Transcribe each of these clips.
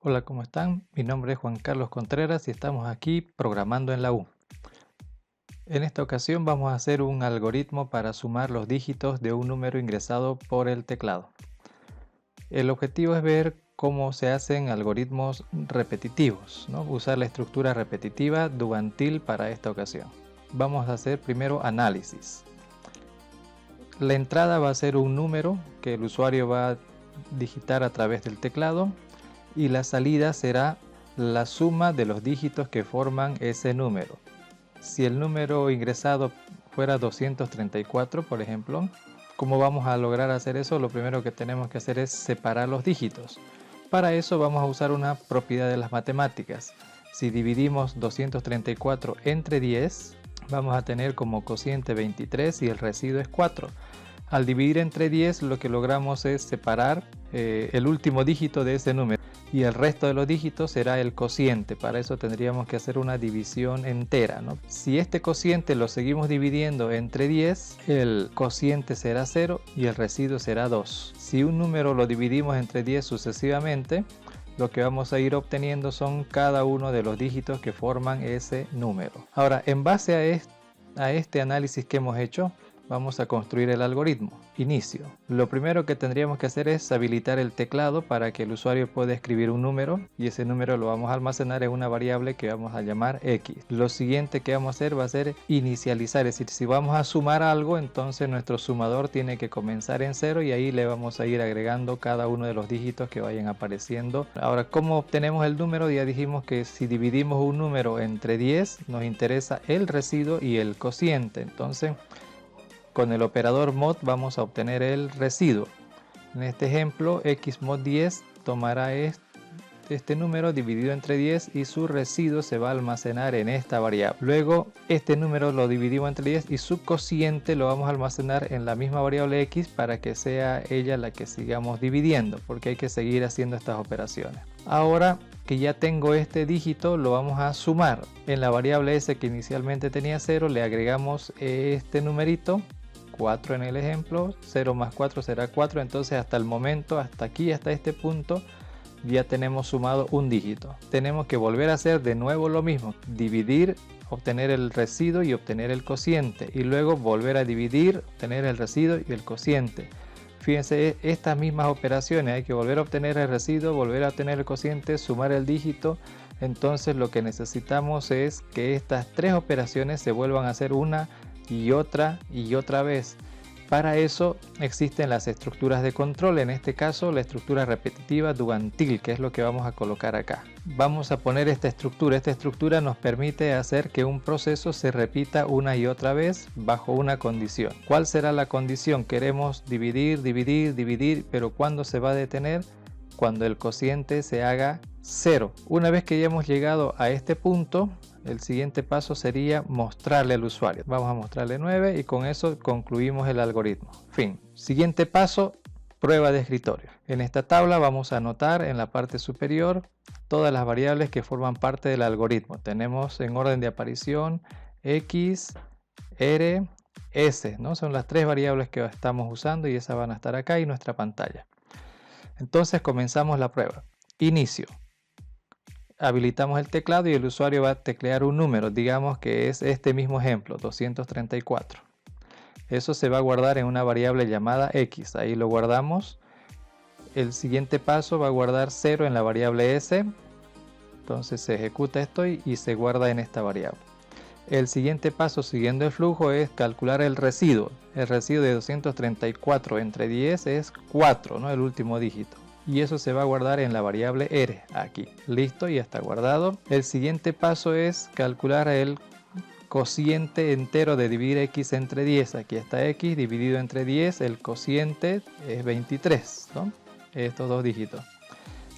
Hola, ¿cómo están? Mi nombre es Juan Carlos Contreras y estamos aquí programando en la U. En esta ocasión vamos a hacer un algoritmo para sumar los dígitos de un número ingresado por el teclado. El objetivo es ver cómo se hacen algoritmos repetitivos, ¿no? Usar la estructura repetitiva do until para esta ocasión. Vamos a hacer primero análisis. La entrada va a ser un número que el usuario va a digitar a través del teclado y la salida será la suma de los dígitos que forman ese número. Si el número ingresado fuera 234, por ejemplo, ¿cómo vamos a lograr hacer eso? Lo primero que tenemos que hacer es separar los dígitos. Para eso vamos a usar una propiedad de las matemáticas. Si dividimos 234 entre 10, vamos a tener como cociente 23 y el residuo es 4. Al dividir entre 10 lo que logramos es separar el último dígito de ese número y el resto de los dígitos será el cociente. Para eso tendríamos que hacer una división entera, ¿no? Si este cociente lo seguimos dividiendo entre 10, el cociente será 0 y el residuo será 2. Si un número lo dividimos entre 10 sucesivamente, lo que vamos a ir obteniendo son cada uno de los dígitos que forman ese número. Ahora, en base a este análisis que hemos hecho, vamos a construir el algoritmo. Inicio. Lo primero que tendríamos que hacer es habilitar el teclado para que el usuario pueda escribir un número y ese número lo vamos a almacenar en una variable que vamos a llamar x. Lo siguiente que vamos a hacer va a ser inicializar, es decir, si vamos a sumar algo, entonces nuestro sumador tiene que comenzar en 0 y ahí le vamos a ir agregando cada uno de los dígitos que vayan apareciendo. Ahora, ¿cómo obtenemos el número? Ya dijimos que si dividimos un número entre 10, nos interesa el residuo y el cociente. Entonces, con el operador mod vamos a obtener el residuo. En este ejemplo, x mod 10 tomará este número dividido entre 10 y su residuo se va a almacenar en esta variable. Luego, este número lo dividimos entre 10 y su cociente lo vamos a almacenar en la misma variable x para que sea ella la que sigamos dividiendo, porque hay que seguir haciendo estas operaciones. Ahora que ya tengo este dígito, lo vamos a sumar. En la variable s que inicialmente tenía 0, le agregamos este numerito, 4 en el ejemplo, 0 más 4 será 4, entonces hasta el momento, hasta aquí, hasta este punto, ya tenemos sumado un dígito. Tenemos que volver a hacer de nuevo lo mismo, dividir, obtener el residuo y obtener el cociente, y luego volver a dividir, obtener el residuo y el cociente. Fíjense, estas mismas operaciones, hay que volver a obtener el residuo, volver a obtener el cociente, sumar el dígito. Entonces lo que necesitamos es que estas tres operaciones se vuelvan a hacer una y otra vez. Para eso existen las estructuras de control, en este caso la estructura repetitiva do until, que es lo que vamos a colocar acá. Vamos a poner esta estructura nos permite hacer que un proceso se repita una y otra vez bajo una condición. ¿Cuál será la condición? Queremos dividir, pero ¿cuándo se va a detener? Cuando el cociente se haga 0. Una vez que ya hemos llegado a este punto, el siguiente paso sería mostrarle al usuario. Vamos a mostrarle 9 y con eso concluimos el algoritmo. Fin. Siguiente paso, prueba de escritorio. En esta tabla vamos a anotar en la parte superior todas las variables que forman parte del algoritmo. Tenemos en orden de aparición x, r, s, ¿no? Son las tres variables que estamos usando y esas van a estar acá y nuestra pantalla. Entonces comenzamos la prueba. Inicio. Habilitamos el teclado y el usuario va a teclear un número, digamos que es este mismo ejemplo, 234. Eso se va a guardar en una variable llamada x, ahí lo guardamos. El siguiente paso va a guardar 0 en la variable s, entonces se ejecuta esto y se guarda en esta variable. El siguiente paso, siguiendo el flujo, es calcular el residuo. El residuo de 234 entre 10 es 4, ¿no? El último dígito. Y eso se va a guardar en la variable r, aquí. Listo, ya está guardado. El siguiente paso es calcular el cociente entero de dividir x entre 10. Aquí está x dividido entre 10, el cociente es 23, ¿no? Estos dos dígitos,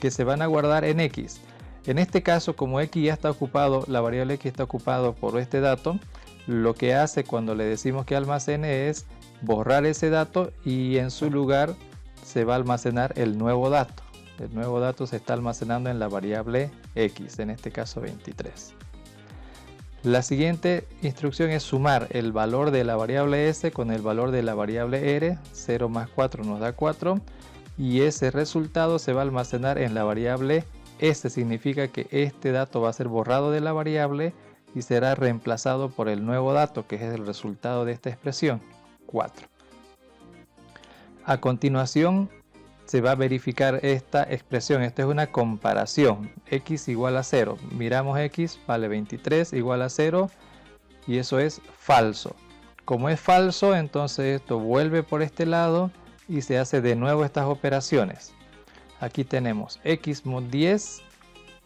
que se van a guardar en x. En este caso, como x ya está ocupado, la variable x está ocupado por este dato, lo que hace cuando le decimos que almacene es borrar ese dato y en su lugar se va a almacenar el nuevo dato. El nuevo dato se está almacenando en la variable x, en este caso 23. La siguiente instrucción es sumar el valor de la variable s con el valor de la variable r. 0 más 4 nos da 4 y ese resultado se va a almacenar en la variable S significa que este dato va a ser borrado de la variable y será reemplazado por el nuevo dato, que es el resultado de esta expresión, 4. A continuación se va a verificar esta expresión. Esta es una comparación. X igual a 0. Miramos X, vale 23, igual a 0, y eso es falso. Como es falso, entonces esto vuelve por este lado y se hace de nuevo estas operaciones. Aquí tenemos X mod 10,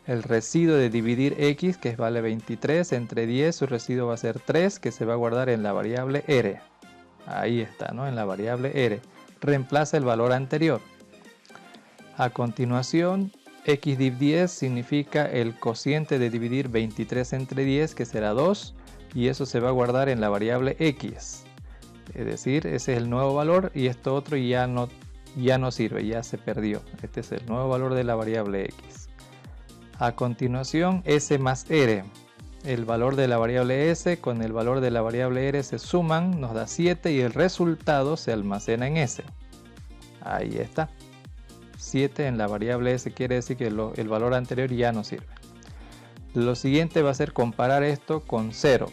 el residuo de dividir X, que vale 23, entre 10 su residuo va a ser 3, que se va a guardar en la variable R. Ahí está, ¿no? En la variable R. Reemplaza el valor anterior. A continuación, X div 10 significa el cociente de dividir 23 entre 10, que será 2, y eso se va a guardar en la variable X. Es decir, ese es el nuevo valor y esto otro ya no sirve, ya se perdió. Este es el nuevo valor de la variable X. A continuación, S más R. El valor de la variable S con el valor de la variable R se suman, nos da 7 y el resultado se almacena en S. Ahí está. 7 en la variable S quiere decir que el valor anterior ya no sirve. Lo siguiente va a ser comparar esto con 0.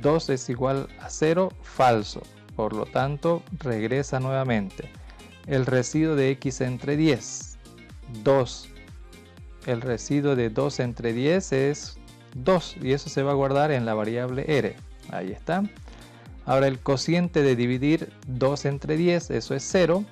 2 es igual a 0, falso. Por lo tanto, regresa nuevamente. El residuo de X entre 10, 2. El residuo de 2 entre 10 es 2 y eso se va a guardar en la variable R. Ahí está. Ahora el cociente de dividir 2 entre 10, eso es 0.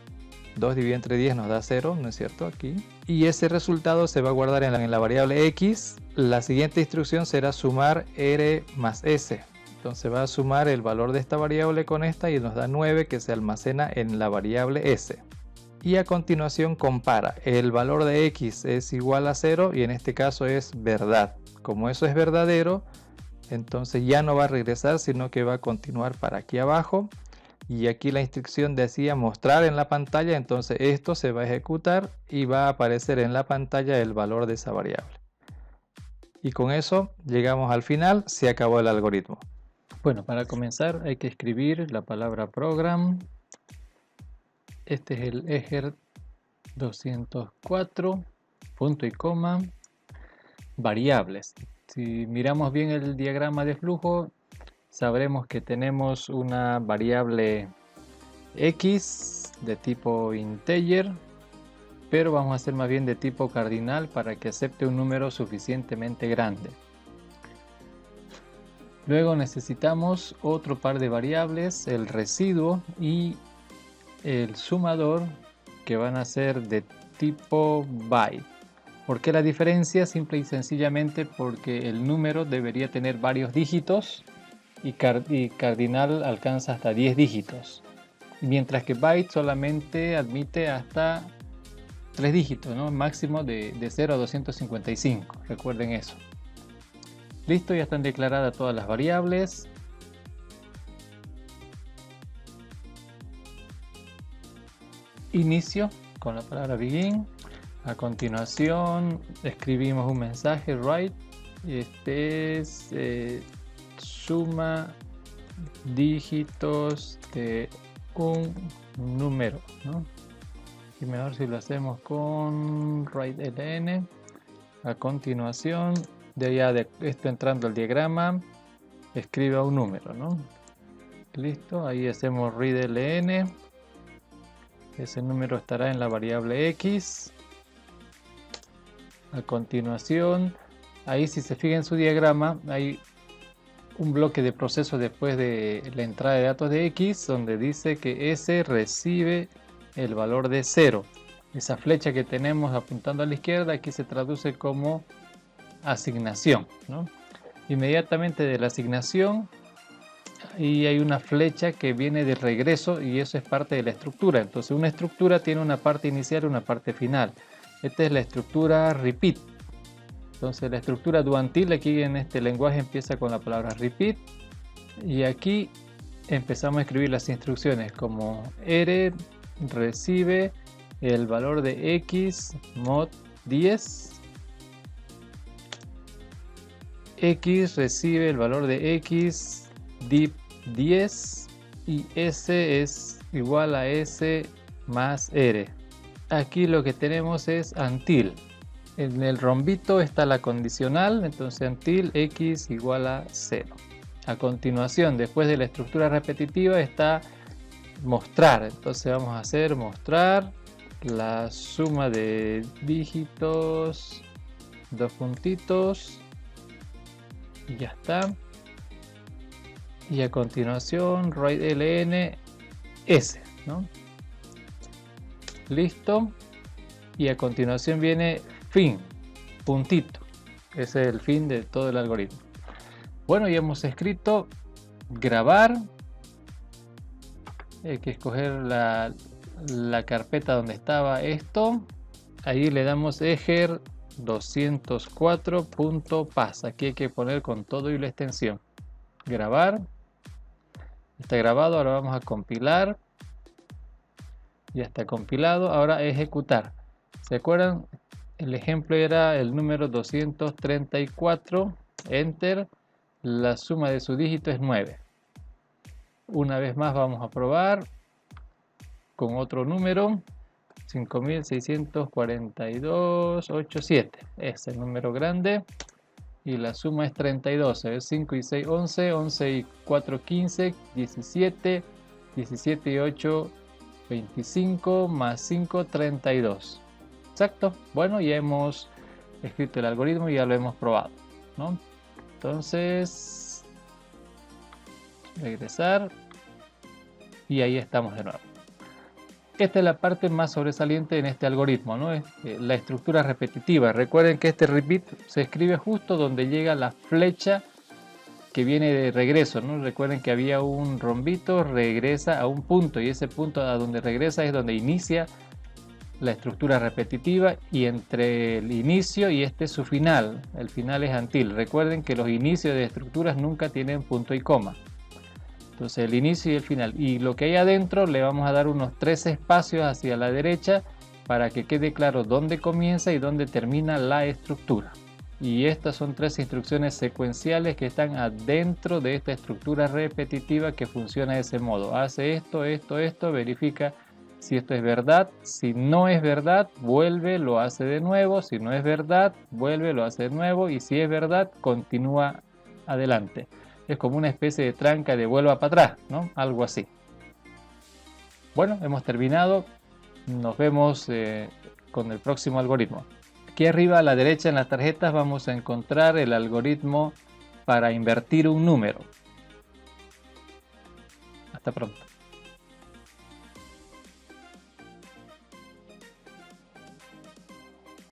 2 dividido entre 10 nos da 0, ¿no es cierto? Aquí. Y ese resultado se va a guardar en la variable X. La siguiente instrucción será sumar R más S. Entonces va a sumar el valor de esta variable con esta y nos da 9, que se almacena en la variable S. Y a continuación compara. El valor de X es igual a 0 y en este caso es verdad. Como eso es verdadero, entonces ya no va a regresar, sino que va a continuar para aquí abajo. Y aquí la instrucción decía mostrar en la pantalla, entonces esto se va a ejecutar y va a aparecer en la pantalla el valor de esa variable. Y con eso llegamos al final, se acabó el algoritmo. Bueno, para comenzar hay que escribir la palabra program. Este es el ejer 204, punto y coma, variables. Si miramos bien el diagrama de flujo, sabremos que tenemos una variable X de tipo integer, pero vamos a hacer más bien de tipo cardinal para que acepte un número suficientemente grande. Luego necesitamos otro par de variables, el residuo y el sumador, que van a ser de tipo byte. ¿Por qué la diferencia? Simple y sencillamente porque el número debería tener varios dígitos y cardinal alcanza hasta 10 dígitos. Mientras que byte solamente admite hasta 3 dígitos, ¿no? Máximo de 0 a 255. Recuerden eso. Listo, ya están declaradas todas las variables. Inicio con la palabra begin. A continuación escribimos un mensaje write. Este es suma dígitos de un número, ¿no? Y mejor si lo hacemos con write-ln. A continuación, de allá de esto entrando al diagrama, escriba un número, ¿no? Listo, ahí hacemos read-ln. Ese número estará en la variable X. A continuación, ahí si se fijan en su diagrama, hay un bloque de proceso después de la entrada de datos de X, donde dice que S recibe el valor de 0. Esa flecha que tenemos apuntando a la izquierda, aquí se traduce como asignación, ¿no? Inmediatamente de la asignación, y hay una flecha que viene de regreso y eso es parte de la estructura. Entonces una estructura tiene una parte inicial y una parte final. Esta es la estructura repeat. Entonces la estructura do until aquí en este lenguaje empieza con la palabra repeat y aquí empezamos a escribir las instrucciones como R recibe el valor de X mod 10, X recibe el valor de X div 10 y S es igual a S más R. Aquí lo que tenemos es until. En el rombito está la condicional, entonces until x igual a 0. A continuación, después de la estructura repetitiva, está mostrar. Entonces vamos a hacer mostrar la suma de dígitos, dos puntitos, y ya está. Y a continuación, write ln s, ¿no? Listo. Y a continuación viene fin, puntito. Ese es el fin de todo el algoritmo. Bueno, ya hemos escrito grabar. Hay que escoger la carpeta donde estaba esto. Ahí le damos ejer 204.pas. Aquí hay que poner con todo y la extensión. Grabar. Está grabado, ahora vamos a compilar. Ya está compilado, ahora ejecutar. ¿Se acuerdan? El ejemplo era el número 234, enter, la suma de su dígito es 9. Una vez más vamos a probar con otro número, 5642.87, es el número grande. Y la suma es 32, es 5 y 6, 11, 11 y 4, 15, 17, 17 y 8, 25, más 5, 32. Exacto. Bueno, ya hemos escrito el algoritmo y ya lo hemos probado, ¿no? Entonces, regresar. Y ahí estamos de nuevo. Esta es la parte más sobresaliente en este algoritmo, ¿no? Es la estructura repetitiva. Recuerden que este repeat se escribe justo donde llega la flecha que viene de regreso, ¿no? Recuerden que había un rombito, regresa a un punto y ese punto a donde regresa es donde inicia la estructura repetitiva y entre el inicio y este es su final. El final es until. Recuerden que los inicios de estructuras nunca tienen punto y coma. Entonces el inicio y el final. Y lo que hay adentro le vamos a dar unos 3 espacios hacia la derecha para que quede claro dónde comienza y dónde termina la estructura. Y estas son 3 instrucciones secuenciales que están adentro de esta estructura repetitiva que funciona de ese modo. Hace esto, esto, esto, verifica si esto es verdad. Si no es verdad, vuelve, lo hace de nuevo. Si no es verdad, vuelve, lo hace de nuevo. Y si es verdad, continúa adelante. Es como una especie de tranca de vuelva para atrás, ¿no? Algo así. Bueno, hemos terminado. Nos vemos con el próximo algoritmo. Aquí arriba a la derecha en las tarjetas vamos a encontrar el algoritmo para invertir un número. Hasta pronto.